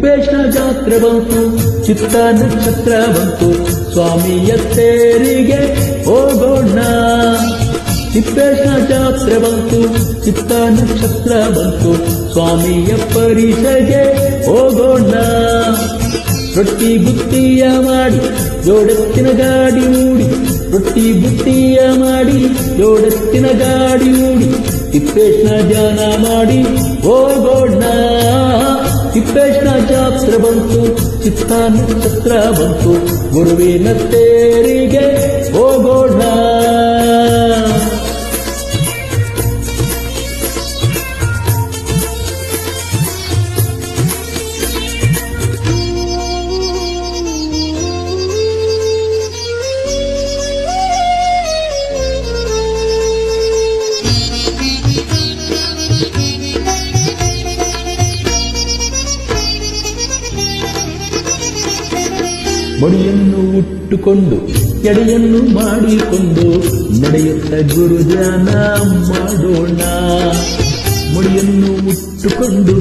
ತಿಪ್ಪೇಶನ ಜಾತ್ರೆ ಬಂತು, ಚಿತ್ತ ನಕ್ಷತ್ರ ಬಂತು, ಸ್ವಾಮಿಯ ತೇರಿಗೆ ಹೋಗೋಣ. ತಿಪ್ಪೇಶನ ಜಾತ್ರೆ ಬಂತು, ಚಿತ್ತ ನಕ್ಷತ್ರ ಬಂತು, ಸ್ವಾಮಿಯ ಪರಿಸಗೆ ಹೋಗೋಣ. ರೊಟ್ಟಿ ಬುತ್ತಿಯ ಮಾಡಿ ಜೋಡೆತ್ತಿನ ಗಾಡಿ ಮೂಡಿ, ರೊಟ್ಟಿ ಬುತ್ತಿಯ ಮಾಡಿ ಜೋಡೆತ್ತಿನ ಗಾಡಿ ಮೂಡಿ, ತಿಪ್ಪೇಶನ ಧ್ಯಾನ ಮಾಡಿ ಹೋಗೋಣ. ತಿಪ್ಪೇಶನ ಜಾತ್ರೆ ಬಂತು, ಚಿತ್ತ ನಕ್ಷತ್ರ ಬಂತು, ಗುರುವಿನ ತೇರಿಗೆ ಹೋಗೋಣ. ಮಡಿಯನ್ನು ಉಟ್ಟುಕೊಂಡು ಎಡೆಯನ್ನು ಮಾಡಿಕೊಂಡು ನಡೆಯುತ್ತ ಗುರುಧ್ಯಾನ ಮಾಡೋಣ. ಮಡಿಯನ್ನು ಉಟ್ಟುಕೊಂಡು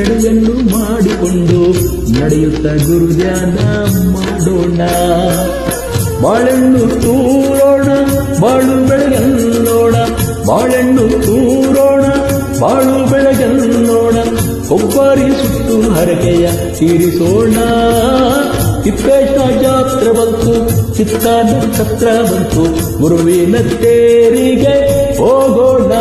ಎಡೆಯನ್ನು ಮಾಡಿಕೊಂಡು ನಡೆಯುತ್ತ ಗುರುಧ್ಯಾನ ಮಾಡೋಣ. ಬಾಳೆಣ್ಣು ತೂರೋಣ, ಬಾಳು ಬೆಳಗಲ್ಲೋಣ, ಬಾಳೆಣ್ಣು ತೂರೋಣ, ಬಾಳು ಬೆಳಗಲ್ಲೋಣ, ಕೊಬ್ಬರಿ ಸುಟ್ಟು ಹರಕೆಯ ತೀರಿಸೋಣ. ತಿಪ್ಪೇಶನ ಜಾತ್ರೆ ಬಂತು, ಚಿತ್ತ ನಕ್ಷತ್ರ ಬಂತು, ಗುರುವಿನ ತೇರಿಗೆ ಹೋಗೋಣ.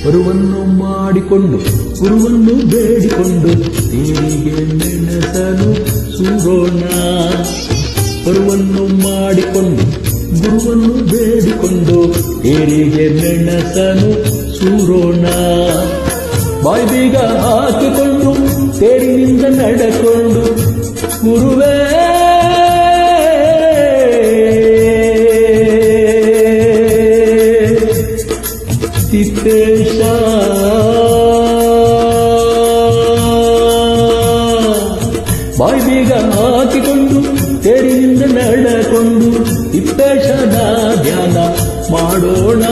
ವರವನ್ನು ಮಾಡಿಕೊಂಡು ಗುರುವನ್ನು ಬೇಡಿಕೊಂಡು ತೇರಿಗೆ ಮೆಣಸನು ಸೂರೋಣ. ವರವನ್ನು ಮಾಡಿಕೊಂಡು ಗುರುವನ್ನು ಬೇಡಿಕೊಂಡು ತೇರಿಗೆ ಮೆಣಸನು ಸೂರೋಣ. ಬಾಯ್ಬೀಗ ಹಾಕಿಕೊಂಡು ತೇರಿನಿಂದ ನಡೆಕೊಂಡು ಗುರುವೇ ತಿಪ್ಪೇಶ ಬಾಯ್ಬೀಗ ಹಾಕಿಕೊಂಡು ತೇರಿನಿಂದ ನಡೆಕೊಂಡು ತಿಪ್ಪೇಶನ ಧ್ಯಾನ ಮಾಡೋಣ.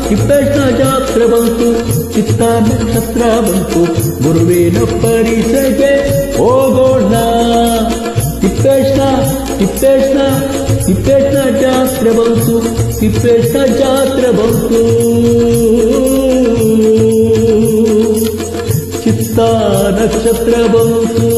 ತಿಪ್ಪೇಶನ ಜಾತ್ರೆ ಬಂತು, ಚಿತ್ತ ನಕ್ಷತ್ರ ಬಂತು, ಗುರುವಿನ ಪರಿಸಗೆ ಹೋಗೋಣ. ತಿಪ್ಪೇಶನ ತಿಪ್ಪೇಶನ ತಿಪ್ಪೇಶನ ಜಾತ್ರೆ ಬಂತು, ತಿಪ್ಪೇಶನ ಜಾತ್ರೆ ಬಂತು, ಚಿತ್ತ ನಕ್ಷತ್ರ ಬಂತು.